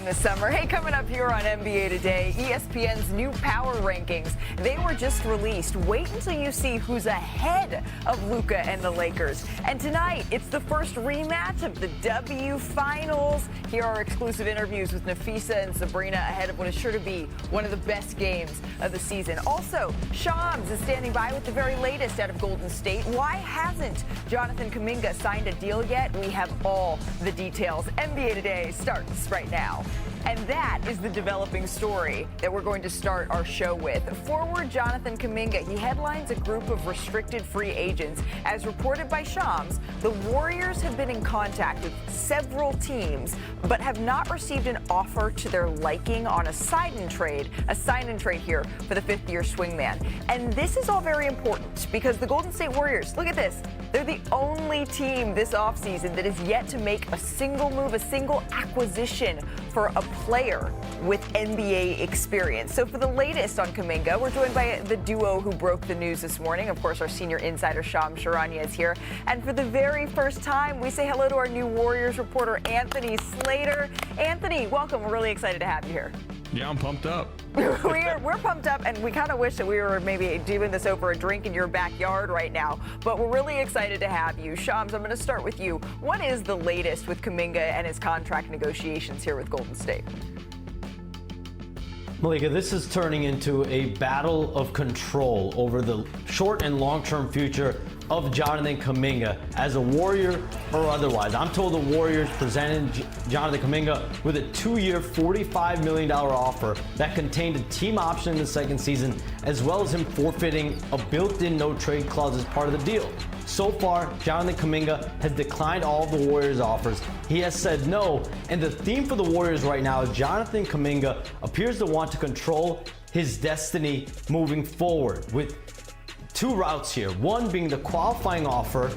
along this summer. Hey, coming up here on NBA Today, ESPN's new power rankings. They were just released. Wait until you see who's ahead of Luka and the Lakers. And tonight, it's the first rematch of the W Finals. Here are exclusive interviews with Nafisa and Sabrina ahead of what is sure to be one of the best games of the season. Also, Shams is standing by with the very latest out of Golden State. Why hasn't Jonathan Kuminga signed a deal yet? We have all the details. NBA Today starts right now. And that is the developing story that we're going to start our show with. Forward Jonathan Kuminga, he headlines a group of restricted free agents. As reported by Shams, the Warriors have been in contact with several teams, but have not received an offer to their liking on a sign-in trade here for the fifth-year swingman. And this is all very important because the Golden State Warriors, look at this, they're the only team this offseason that is yet to make a single move, a single acquisition for a player with NBA experience. So for the latest on Kuminga, we're joined by the duo who broke the news this morning. Of course, our senior insider, Shams Charania, is here. And for the very first time, we say hello to our new Warriors reporter, Anthony Slater. Anthony, welcome. We're really excited to have you here. Yeah, I'm pumped up. We're pumped up, and we kind of wish that we were maybe doing this over a drink in your backyard right now. But we're really excited to have you. Shams, I'm going to start with you. What is the latest with Kuminga and his contract negotiations here with Golden State? Malika, this is turning into a battle of control over the short and long-term future of Jonathan Kuminga as a Warrior or otherwise. I'm told the Warriors presented Jonathan Kuminga with a 2-year, $45 million offer that contained a team option in the second season, as well as him forfeiting a built-in no-trade clause as part of the deal. So far, Jonathan Kuminga has declined all of the Warriors' offers. He has said no, and the theme for the Warriors right now is Jonathan Kuminga appears to want to control his destiny moving forward with two routes here. One being the qualifying offer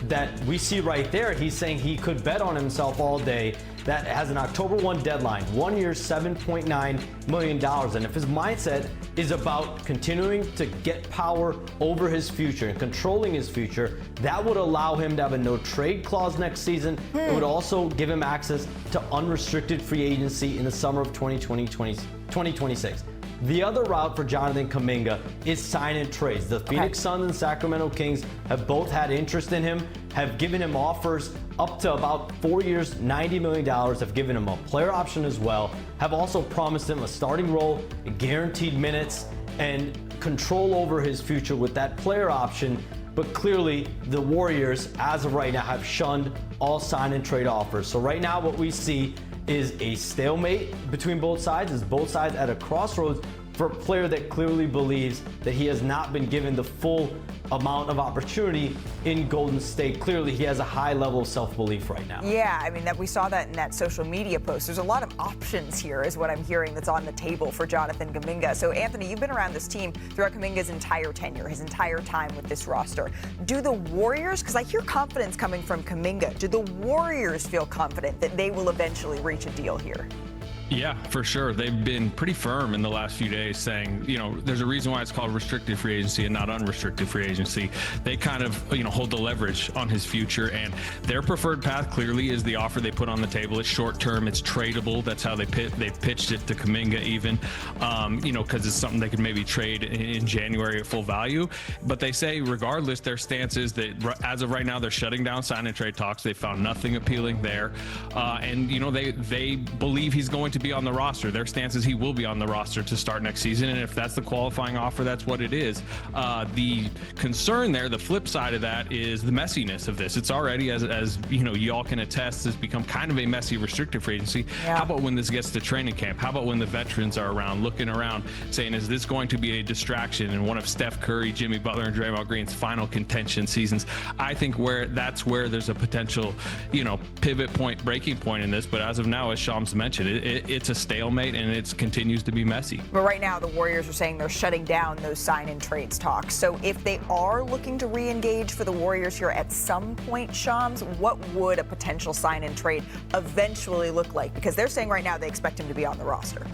that we see right there. He's saying he could bet on himself all day. That has an October 1 deadline, 1 year, $7.9 million. And if his mindset is about continuing to get power over his future and controlling his future, that would allow him to have a no trade clause next season. It would also give him access to unrestricted free agency in the summer of 2026. The other route for Jonathan Kuminga is sign and trades. The Phoenix Suns and Sacramento Kings have both had interest in him, have given him offers up to about 4 years, $90 million, have given him a player option as well, have also promised him a starting role, guaranteed minutes, and control over his future with that player option. But clearly, the Warriors, as of right now, have shunned all sign and trade offers. So right now, what we see is a stalemate between both sides, is both sides at a crossroads for a player that clearly believes that he has not been given the full amount of opportunity in Golden State. Clearly, he has a high level of self-belief right now. Yeah, I mean, that we saw that in that social media post. There's a lot of options here, is what I'm hearing, that's on the table for Jonathan Kuminga. So, Anthony, you've been around this team throughout Kuminga's entire tenure, his entire time with this roster. Do the Warriors, because I hear confidence coming from Kuminga, do the Warriors feel confident that they will eventually reach a deal here? Yeah, for sure. They've been pretty firm in the last few days saying, there's a reason why it's called restricted free agency and not unrestricted free agency. They kind of, hold the leverage on his future, and their preferred path clearly is the offer they put on the table. It's short term, it's tradable. That's how they pitched it to Kuminga even, because it's something they could maybe trade in January at full value. But they say regardless, their stance is that as of right now, they're shutting down sign and trade talks. They found nothing appealing there. And they believe he's going to be on the roster. Their stance is he will be on the roster to start next season, and if that's the qualifying offer, that's what it is. The concern there, the flip side of that, is the messiness of this. It's already, as you all can attest, has become kind of a messy restricted free agency. Yeah. How about when this gets to training camp? How about when the veterans are around, looking around, saying, is this going to be a distraction in one of Steph Curry, Jimmy Butler, and Draymond Green's final contention seasons? I think that's where there's a potential, pivot point, breaking point in this. But as of now, as Shams mentioned, it's a stalemate, and it continues to be messy. But right now, the Warriors are saying they're shutting down those sign-in trades talks. So if they are looking to re-engage for the Warriors here at some point, Shams, what would a potential sign-in trade eventually look like? Because they're saying right now they expect him to be on the roster.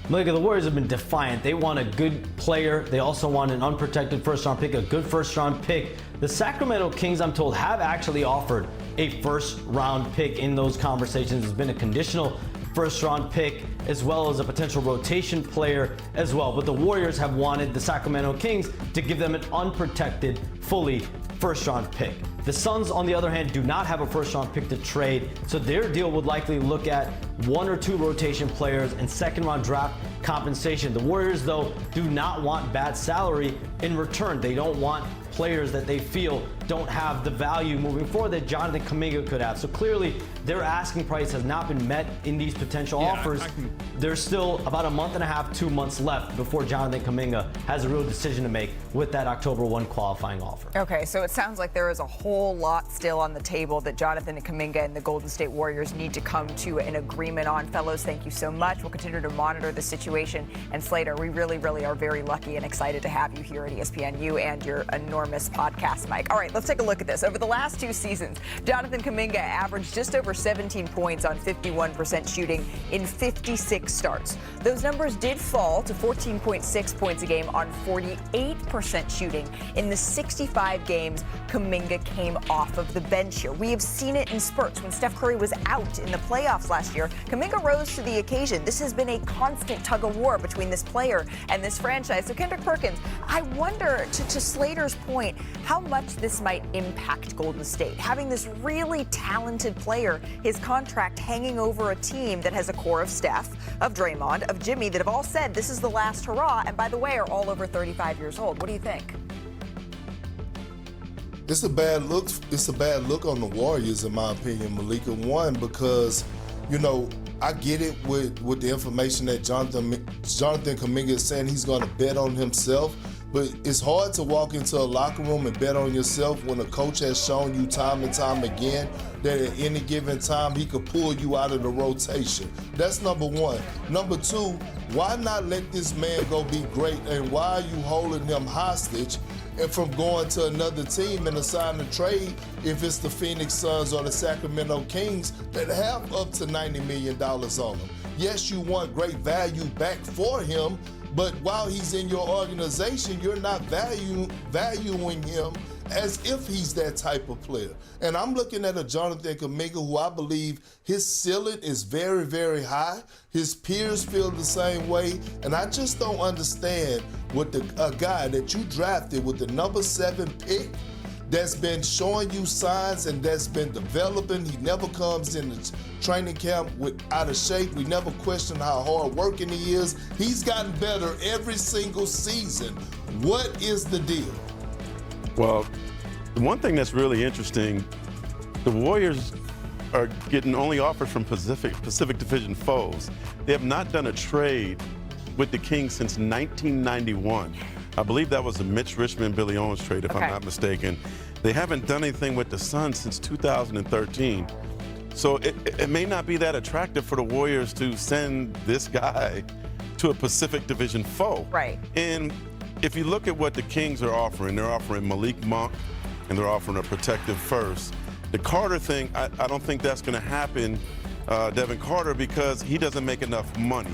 Malika, the Warriors have been defiant. They want a good player. They also want an unprotected first-round pick, a good first-round pick. The Sacramento Kings, I'm told, have actually offered a first-round pick in those conversations. There's been a conditional first-round pick as well as a potential rotation player as well. But the Warriors have wanted the Sacramento Kings to give them an unprotected, fully first-round pick. The Suns, on the other hand, do not have a first-round pick to trade, so their deal would likely look at 1 or 2 rotation players and second-round draft compensation. The Warriors, though, do not want bad salary in return. They don't want players that they feel don't have the value moving forward that Jonathan Kuminga could have. So clearly, their asking price has not been met in these potential offers. There's still about a month and a half, 2 months left before Jonathan Kuminga has a real decision to make with that October 1 qualifying offer. Okay, so it sounds like there is a whole lot still on the table that Jonathan Kuminga and the Golden State Warriors need to come to an agreement on. Fellows, thank you so much. We'll continue to monitor the situation. And Slater, we really, really are very lucky and excited to have you here at ESPN, you and your enormous podcast mic. All right, let's take a look at this. Over the last 2 seasons, Jonathan Kuminga averaged just over 17 points on 51% shooting in 56 starts. Those numbers did fall to 14.6 points a game on 48% shooting in the 65 games Kuminga came off of the bench here. We have seen it in spurts. When Steph Curry was out in the playoffs last year, Kuminga rose to the occasion. This has been a constant tug of war between this player and this franchise. So Kendrick Perkins, I wonder, to Slater's point, how much this might impact Golden State. Having this really talented player, his contract hanging over a team that has a core of Steph, of Draymond, of Jimmy, that have all said this is the last hurrah, and by the way, are all over 35 years old. What do you think? It's a bad look. It's a bad look on the Warriors, in my opinion, Malika. One, because, you know, I get it with the information that Jonathan Kuminga is saying he's going to bet on himself. But it's hard to walk into a locker room and bet on yourself when a coach has shown you time and time again that at any given time he could pull you out of the rotation. That's number one. Number two, why not let this man go be great, and why are you holding him hostage and from going to another team and assign a trade if it's the Phoenix Suns or the Sacramento Kings that have up to $90 million on them? Yes, you want great value back for him, but while he's in your organization, you're not valuing him as if he's that type of player. And I'm looking at a Jonathan Kuminga who I believe his ceiling is very, very high. His peers feel the same way. And I just don't understand what a guy that you drafted with the number 7 pick that's been showing you signs and that's been developing. He never comes in the training camp out of shape. We never question how hard working he is. He's gotten better every single season. What is the deal? Well, the one thing that's really interesting, the Warriors are getting only offers from Pacific Division foes. They have not done a trade with the Kings since 1991. I believe that was a Mitch Richmond, Billy Owens trade, if I'm not mistaken. They haven't done anything with the Suns since 2013. So it may not be that attractive for the Warriors to send this guy to a Pacific Division foe. Right. And if you look at what the Kings are offering, they're offering Malik Monk and they're offering a protective first. The Carter thing, I don't think that's going to happen, Devin Carter, because he doesn't make enough money.